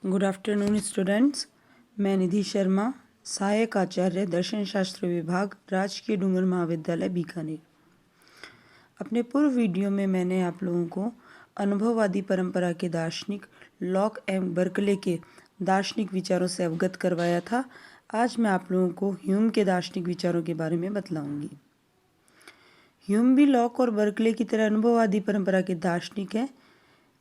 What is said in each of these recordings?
Good afternoon students. मैं निधि शर्मा, सहायक आचार्य दर्शन शास्त्र विभाग, राजकीय डूंगर महाविद्यालय बीकानेर। अपने पूर्व वीडियो में मैंने आप लोगों को अनुभववादी परंपरा के दार्शनिक लॉक एवं बर्कले के दार्शनिक विचारों से अवगत करवाया था। आज मैं आप लोगों को ह्यूम के दार्शनिक विचारों के बारे में बतलाऊंगी। ह्यूम भी लॉक और बर्कले की तरह अनुभववादी परंपरा के दार्शनिक हैं,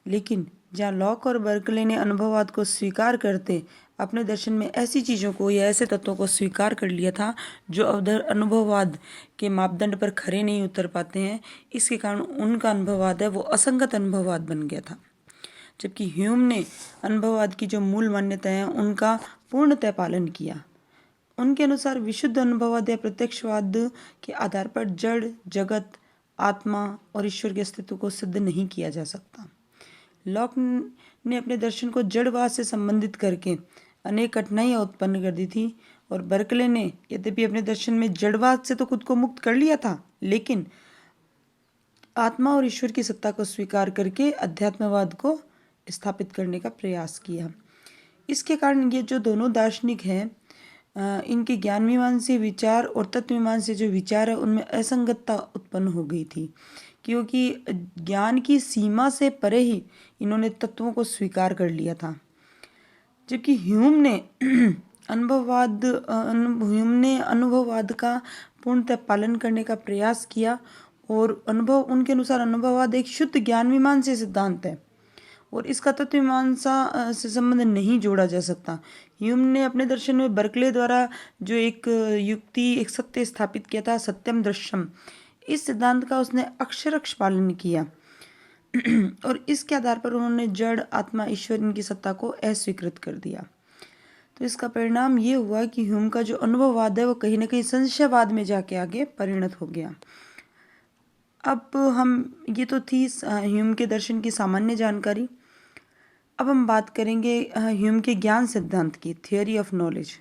लेकिन जहाँ लॉक और बर्कले ने अनुभववाद को स्वीकार करते अपने दर्शन में ऐसी चीज़ों को या ऐसे तत्वों को स्वीकार कर लिया था जो अनुभववाद के मापदंड पर खरे नहीं उतर पाते हैं। इसके कारण उनका अनुभववाद है वो असंगत अनुभववाद बन गया था। जबकि ह्यूम ने अनुभववाद की जो मूल मान्यताएं हैं उनका पूर्णतः पालन किया। उनके अनुसार विशुद्ध अनुभववाद या प्रत्यक्षवाद के आधार पर जड़, जगत, आत्मा और ईश्वर के अस्तित्व को सिद्ध नहीं किया जा सकता। लॉक ने अपने दर्शन को जड़वाद से संबंधित करके अनेक कठिनाइयां उत्पन्न कर दी थी, और बर्कले ने यद्यपि अपने दर्शन में जड़वाद से तो खुद को मुक्त कर लिया था, लेकिन आत्मा और ईश्वर की सत्ता को स्वीकार करके अध्यात्मवाद को स्थापित करने का प्रयास किया। इसके कारण ये जो दोनों दार्शनिक हैं, इनके ज्ञान मीमांसा विचार और तत्व मीमांसा जो विचार है उनमें असंगतता उत्पन्न हो गई थी, क्योंकि ज्ञान की सीमा से परे ही इन्होंने तत्वों को स्वीकार कर लिया था। जबकि ह्यूम ने अनुभववाद का पूर्णतः पालन करने का प्रयास किया, और उनके अनुसार अनुभववाद एक शुद्ध ज्ञान मीमांसा सिद्धांत है और इसका तत्व मीमांसा से संबंध नहीं जोड़ा जा सकता। ह्यूम ने अपने दर्शन में बर्कले द्वारा जो एक युक्ति, एक सत्य स्थापित किया था, सत्यम दृश्यम, इस सिद्धांत का उसने अक्षरश पालन किया और इसके आधार पर उन्होंने जड़, आत्मा, ईश्वर, इनकी सत्ता को अस्वीकृत कर दिया। तो इसका परिणाम ये हुआ कि ह्यूम का जो अनुभववाद है वो कहीं ना कहीं संशयवाद में जाके आगे परिणत हो गया। अब ये तो थी ह्यूम के दर्शन की सामान्य जानकारी। अब हम बात करेंगे ह्यूम के ज्ञान सिद्धांत की, थियोरी ऑफ नॉलेज।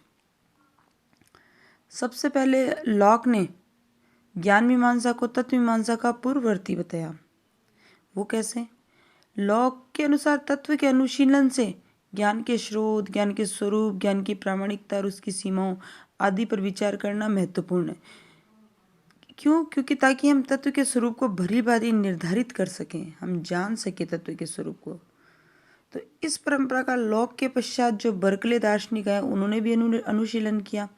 सबसे पहले लॉक ने ज्ञान मीमांसा को तत्व मीमांसा का पूर्ववर्ती बताया। वो कैसे? लॉक के अनुसार तत्व के अनुशीलन से ज्ञान के स्रोत, ज्ञान के स्वरूप, ज्ञान की प्रामाणिकता और उसकी सीमाओं आदि पर विचार करना महत्वपूर्ण है। क्यों? क्योंकि ताकि हम तत्व के स्वरूप को भली भांति निर्धारित कर सकें, हम जान सके तत्व के स्वरूप को। तो इस परंपरा का लॉक के पश्चात जो बर्कले दार्शनिक आए उन्होंने भी अनुशीलन किया,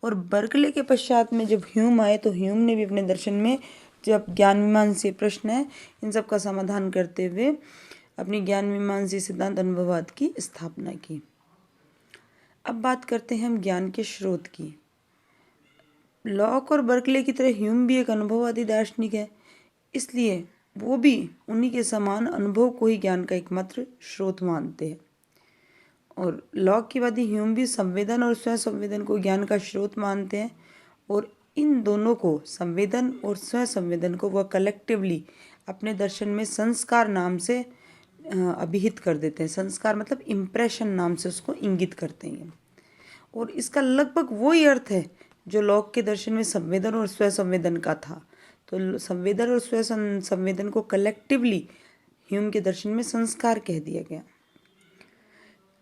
और बर्कले के पश्चात में जब ह्यूम आए तो ह्यूम ने भी अपने दर्शन में जब ज्ञान मीमांसा प्रश्न है इन सब का समाधान करते हुए अपनी ज्ञान मीमांसा सिद्धांत अनुभववाद की स्थापना की। अब बात करते हैं हम ज्ञान के स्रोत की। लॉक और बर्कले की तरह ह्यूम भी एक अनुभववादी दार्शनिक है, इसलिए वो भी उन्हीं के समान अनुभव को ही ज्ञान का एकमात्र स्रोत मानते हैं। और लॉक की वादी ह्यूम भी संवेदन और स्वयं संवेदन को ज्ञान का स्रोत मानते हैं, और इन दोनों को, संवेदन और स्वयं संवेदन को, वह कलेक्टिवली अपने दर्शन में संस्कार नाम से अभिहित कर देते हैं। संस्कार मतलब इम्प्रेशन नाम से उसको इंगित करते हैं, और इसका लगभग वही अर्थ है जो लॉक के दर्शन में संवेदन और स्वयं संवेदन का था। तो संवेदन और स्वयं संवेदन को कलेक्टिवली ह्यूम के दर्शन में संस्कार कह दिया गया।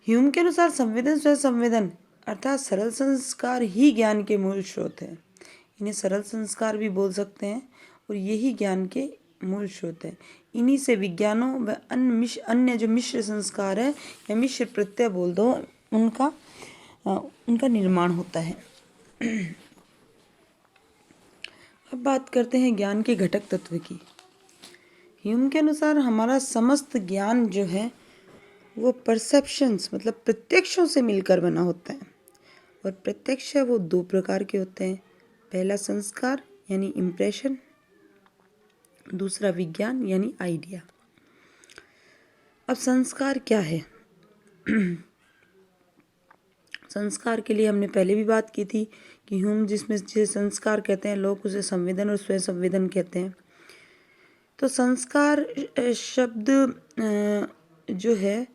ह्यूम के अनुसार संवेदन, स्वयं संवेदन अर्थात सरल संस्कार ही ज्ञान के मूल स्रोत है। इन्हें सरल संस्कार भी बोल सकते हैं, और यही ज्ञान के मूल स्रोत है। इन्हीं से विज्ञानों व अन्य जो मिश्र संस्कार है या मिश्र प्रत्यय बोल दो, उनका निर्माण होता है। अब बात करते हैं ज्ञान के घटक तत्व की। ह्यूम के अनुसार हमारा समस्त ज्ञान जो है वो परसेप्शंस मतलब प्रत्यक्षों से मिलकर बना होता है, और प्रत्यक्ष वो दो प्रकार के होते हैं। पहला संस्कार यानी इम्प्रेशन, दूसरा विज्ञान यानी आइडिया। अब संस्कार क्या है? संस्कार के लिए हमने पहले भी बात की थी कि ह्यूम जिसे संस्कार कहते हैं, लोग उसे संवेदन और स्वयं संवेदन कहते हैं। तो संस्कार शब्द जो है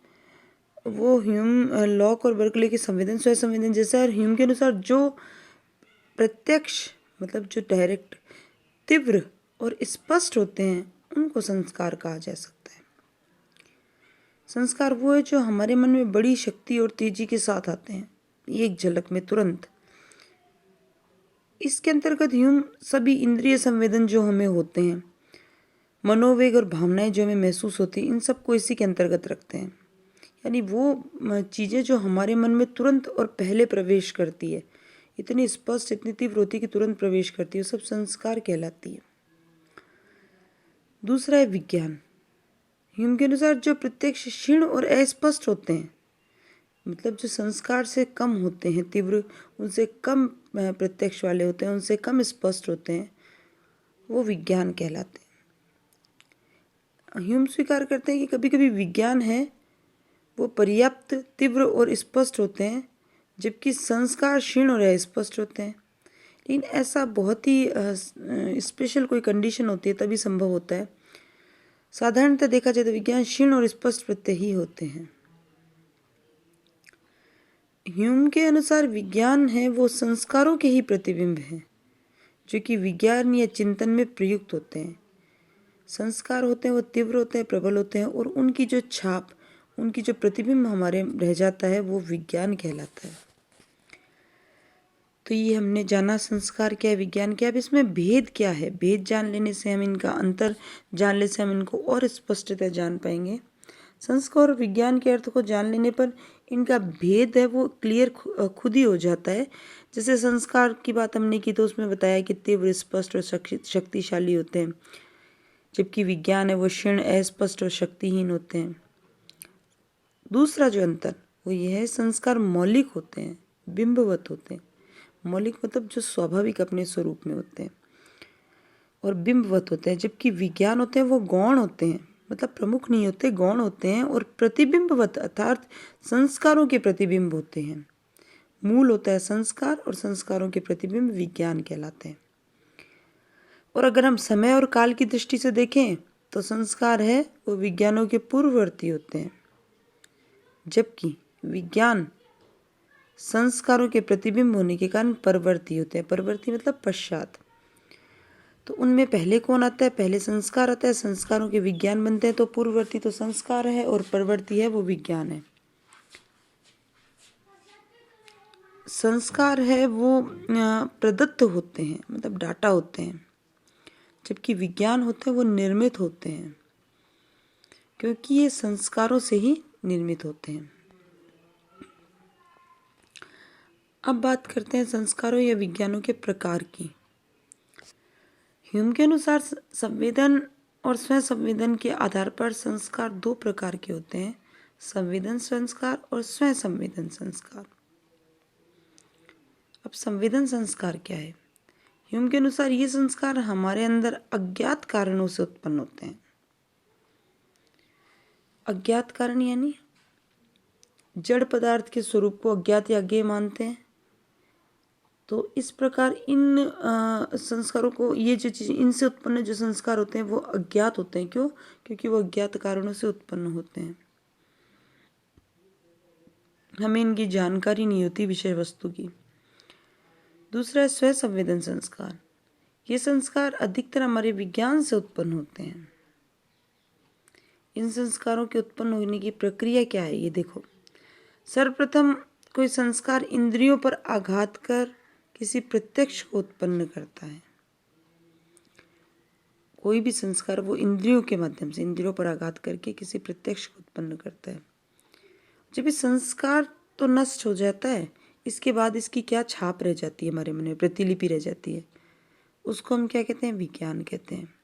वो ह्यूम, लॉक और बर्कले के संवेदन, स्वयं संवेदन जैसा है। ह्यूम के अनुसार जो प्रत्यक्ष मतलब जो डायरेक्ट, तीव्र और स्पष्ट होते हैं उनको संस्कार कहा जा सकता है। संस्कार वो है जो हमारे मन में बड़ी शक्ति और तेजी के साथ आते हैं, एक झलक में, तुरंत। इसके अंतर्गत ह्यूम सभी इंद्रिय संवेदन जो हमें होते हैं, मनोवेग और भावनाएं जो हमें महसूस होती हैं, इन सबको इसी के अंतर्गत रखते हैं। यानी वो चीज़ें जो हमारे मन में तुरंत और पहले प्रवेश करती है, इतनी स्पष्ट, इतनी तीव्र होती है कि तुरंत प्रवेश करती है, वो सब संस्कार कहलाती है। दूसरा है विज्ञान। ह्यूम के अनुसार जो प्रत्यक्ष, क्षीण और अस्पष्ट होते हैं, मतलब जो संस्कार से कम होते हैं, तीव्र, उनसे कम प्रत्यक्ष वाले होते हैं, उनसे कम स्पष्ट होते हैं, वो विज्ञान कहलाते हैं। ह्यूम स्वीकार करते हैं कि कभी कभी विज्ञान है वो पर्याप्त, तीव्र और स्पष्ट होते हैं, जबकि संस्कार क्षीण और अस्पष्ट होते हैं। लेकिन ऐसा बहुत ही स्पेशल कोई कंडीशन होती है तभी संभव होता है। साधारणतः देखा जाए तो विज्ञान क्षीण और स्पष्ट प्रत्यय ही होते हैं। ह्यूम के अनुसार विज्ञान है वो संस्कारों के ही प्रतिबिंब हैं, जो कि विज्ञान या चिंतन में प्रयुक्त होते हैं। संस्कार होते हैं वो तीव्र होते हैं, प्रबल होते हैं, और उनकी जो छाप, उनकी जो प्रतिबिंब हमारे रह जाता है, वो विज्ञान कहलाता है। तो ये हमने जाना संस्कार क्या है, विज्ञान क्या है। अब इसमें भेद क्या है, भेद जान लेने से, हम इनका अंतर जान लेने से हम इनको और स्पष्टतः जान पाएंगे। संस्कार और विज्ञान के अर्थ को जान लेने पर इनका भेद है वो क्लियर खुद ही हो जाता है। जैसे संस्कार की बात हमने की तो उसमें बताया कि तीव्र, स्पष्ट और शक्तिशाली होते हैं, जबकि विज्ञान है वो क्षीण, अस्पष्ट और शक्तिहीन होते हैं। दूसरा जो अंतर वो ये है, संस्कार मौलिक होते हैं, बिंबवत होते हैं। मौलिक मतलब जो स्वाभाविक अपने स्वरूप में होते हैं, और बिंबवत होते हैं, जबकि विज्ञान होते हैं वो गौण होते हैं, मतलब प्रमुख नहीं होते, गौण होते हैं, और प्रतिबिंबवत अर्थात संस्कारों के प्रतिबिंब होते हैं। मूल होता है संस्कार, और संस्कारों के प्रतिबिंब विज्ञान कहलाते हैं। और अगर हम समय और काल की दृष्टि से देखें तो संस्कार है वो विज्ञानों के पूर्ववर्ती होते हैं, जबकि विज्ञान संस्कारों के प्रतिबिंब होने के कारण परवर्ती होते हैं। परवर्ती मतलब पश्चात। तो उनमें पहले कौन आता है, पहले संस्कार आता है, संस्कारों के विज्ञान बनते हैं। तो पूर्ववर्ती तो संस्कार है और परवर्ती है वो विज्ञान है। संस्कार है वो प्रदत्त होते हैं, मतलब डाटा होते हैं, जबकि विज्ञान होते हैं वो निर्मित होते हैं, क्योंकि ये संस्कारों से ही निर्मित होते हैं। अब बात करते हैं संस्कारों या विज्ञानों के प्रकार की। ह्यूम के अनुसार संवेदन और स्वयं संवेदन के आधार पर संस्कार दो प्रकार के होते हैं, संवेदन संस्कार और स्वयं संवेदन संस्कार। अब संवेदन संस्कार क्या है? ह्यूम के अनुसार ये संस्कार हमारे अंदर अज्ञात कारणों से उत्पन्न होते हैं। अज्ञात कारण यानी जड़ पदार्थ के स्वरूप को अज्ञात या अज्ञेय मानते हैं। तो इस प्रकार इन संस्कारों को, ये जो चीज़, इनसे उत्पन्न जो संस्कार होते हैं वो अज्ञात होते हैं। क्यों? क्योंकि वो अज्ञात कारणों से उत्पन्न होते हैं, हमें इनकी जानकारी नहीं होती विषय वस्तु की। दूसरा है स्वयं संवेदन संस्कार। ये संस्कार अधिकतर हमारे विज्ञान से उत्पन्न होते हैं। इन संस्कारों के उत्पन्न होने की प्रक्रिया क्या है ये देखो। सर्वप्रथम कोई संस्कार इंद्रियों पर आघात कर किसी प्रत्यक्ष को उत्पन्न करता है। कोई भी संस्कार वो इंद्रियों के माध्यम से, इंद्रियों पर आघात करके किसी प्रत्यक्ष को उत्पन्न करता है। जब ये संस्कार तो नष्ट हो जाता है, इसके बाद इसकी क्या छाप रह जाती है, हमारे मन में प्रतिलिपि रह जाती है, उसको हम क्या कहते हैं, विज्ञान कहते हैं।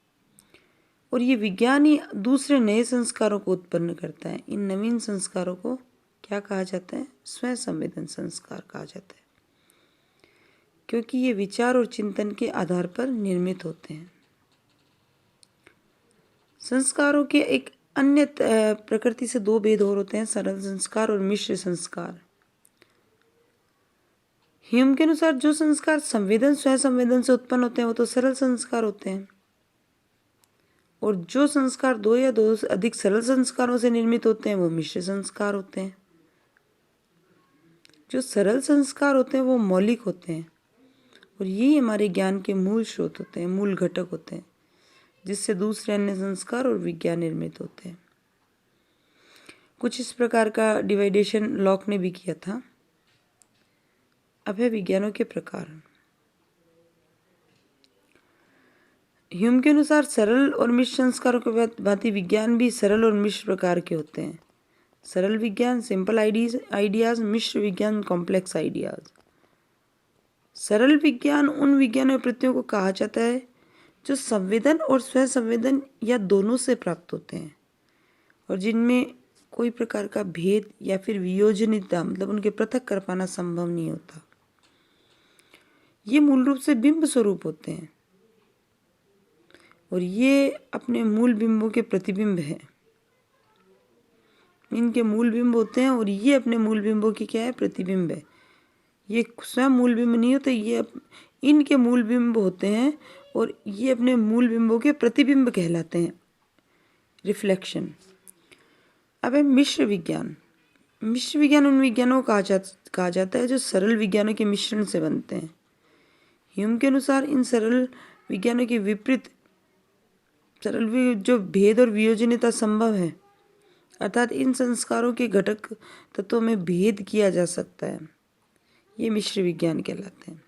और ये विज्ञान ही दूसरे नए संस्कारों को उत्पन्न करता है। इन नवीन संस्कारों को क्या कहा जाता है? स्वयं संवेदन संस्कार कहा जाता है, क्योंकि ये विचार और चिंतन के आधार पर निर्मित होते हैं। संस्कारों के एक अन्य प्रकृति से दो भेद और होते हैं, सरल संस्कार और मिश्र संस्कार। ह्यूम के अनुसार जो संस्कार संवेदन, स्वयं संवेदन से उत्पन्न होते हैं वो तो सरल संस्कार होते हैं, और जो संस्कार दो या दो से अधिक सरल संस्कारों से निर्मित होते हैं वो मिश्र संस्कार होते हैं। जो सरल संस्कार होते हैं वो मौलिक होते हैं, और यही हमारे ज्ञान के मूल स्रोत होते हैं, मूल घटक होते हैं, जिससे दूसरे अन्य संस्कार और विज्ञान निर्मित होते हैं। कुछ इस प्रकार का डिवाइडेशन लॉक ने भी किया था। अब है विज्ञानों के प्रकार। ह्यूम के अनुसार सरल और मिश्र संस्कारों के भांति विज्ञान भी सरल और मिश्र प्रकार के होते हैं। सरल विज्ञान सिंपल आइडियाज, मिश्र विज्ञान कॉम्प्लेक्स आइडियाज। सरल विज्ञान उन विज्ञान और प्रत्ययों को कहा जाता है जो संवेदन और स्वसंवेदन या दोनों से प्राप्त होते हैं और जिनमें कोई प्रकार का भेद या फिर वियोजनीयता मतलब उनके पृथक कर पाना संभव नहीं होता। ये मूल रूप से बिंब स्वरूप होते हैं और ये अपने मूल बिंबों के प्रतिबिंब है। इनके मूल बिंब होते हैं और ये अपने मूल बिंबों की क्या है, प्रतिबिंब है। ये स्वयं मूल बिंब नहीं होते, ये इनके मूल बिंब होते हैं और ये अपने मूल बिंबों के प्रतिबिंब कहलाते हैं, रिफ्लेक्शन। अब है मिश्र विज्ञान। मिश्र विज्ञान उन विज्ञानों को कहा जाता है जो सरल विज्ञानों के मिश्रण से बनते हैं। ह्यूम के अनुसार इन सरल विज्ञानों के विपरीत सरल जो भेद और वियोजनीयता संभव है, अर्थात इन संस्कारों के घटक तत्वों में भेद किया जा सकता है, ये मिश्र विज्ञान कहलाते हैं।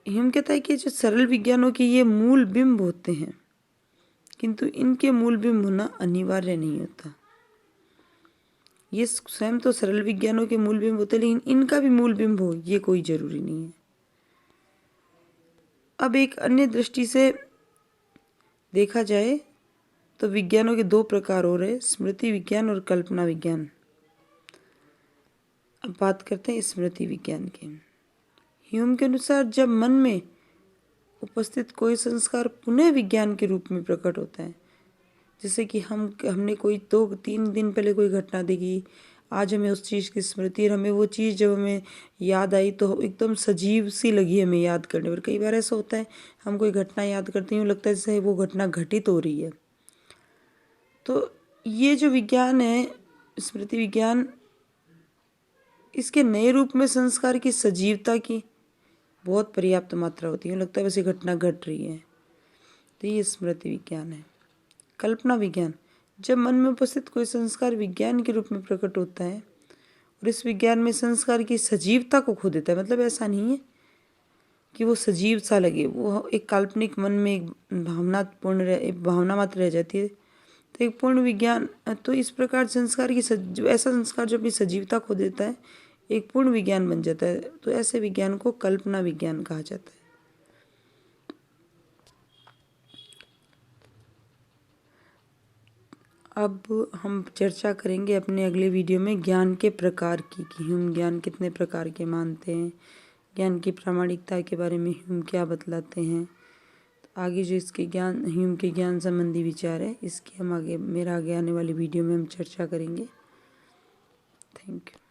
ह्यूम कहता है कि जो सरल विज्ञानों के ये मूल बिंब होते हैं किंतु इनके मूल बिंब होना अनिवार्य नहीं होता। ये स्वयं तो सरल विज्ञानों के मूल बिंब होते हैं लेकिन इनका भी मूल बिंब हो ये कोई जरूरी नहीं है। अब एक अन्य दृष्टि से देखा जाए तो विज्ञानों के दो प्रकार हो रहे, स्मृति विज्ञान और कल्पना विज्ञान। अब बात करते हैं स्मृति विज्ञान की। ह्यूम के अनुसार जब मन में उपस्थित कोई संस्कार पुनः विज्ञान के रूप में प्रकट होता है, जैसे कि हमने कोई 2-3 दिन पहले कोई घटना देखी, आज हमें उस चीज़ की स्मृति और हमें वो चीज़ जब हमें याद आई तो एकदम सजीव सी लगी हमें याद करने पर। कई बार ऐसा होता है हम कोई घटना याद करते हैं, लगता है जैसे वो घटना घटित हो रही है। तो ये जो विज्ञान है स्मृति विज्ञान, इसके नए रूप में संस्कार की सजीवता की बहुत पर्याप्त मात्रा होती है, लगता है वैसे घटना घट रही है, तो ये स्मृति विज्ञान है। कल्पना विज्ञान, जब मन में उपस्थित कोई संस्कार विज्ञान के रूप में प्रकट होता है और इस विज्ञान में संस्कार की सजीवता को खो देता है, मतलब ऐसा नहीं है कि वो सजीव सा लगे, वो एक काल्पनिक मन में एक भावना मात्र रह जाती है, तो एक पूर्ण विज्ञान। तो इस प्रकार संस्कार की ऐसा संस्कार जो अपनी सजीवता खो देता है एक पूर्ण विज्ञान बन जाता है, तो ऐसे विज्ञान को कल्पना विज्ञान कहा जाता है। अब हम चर्चा करेंगे अपने अगले वीडियो में ज्ञान के प्रकार की, कि ह्यूम ज्ञान कितने प्रकार के मानते हैं, ज्ञान की प्रामाणिकता के बारे में ह्यूम क्या बतलाते हैं। तो आगे जो इसके ज्ञान ह्यूम के ज्ञान संबंधी विचार है, इसकी हम आगे आने वाली वीडियो में हम चर्चा करेंगे। Thank you.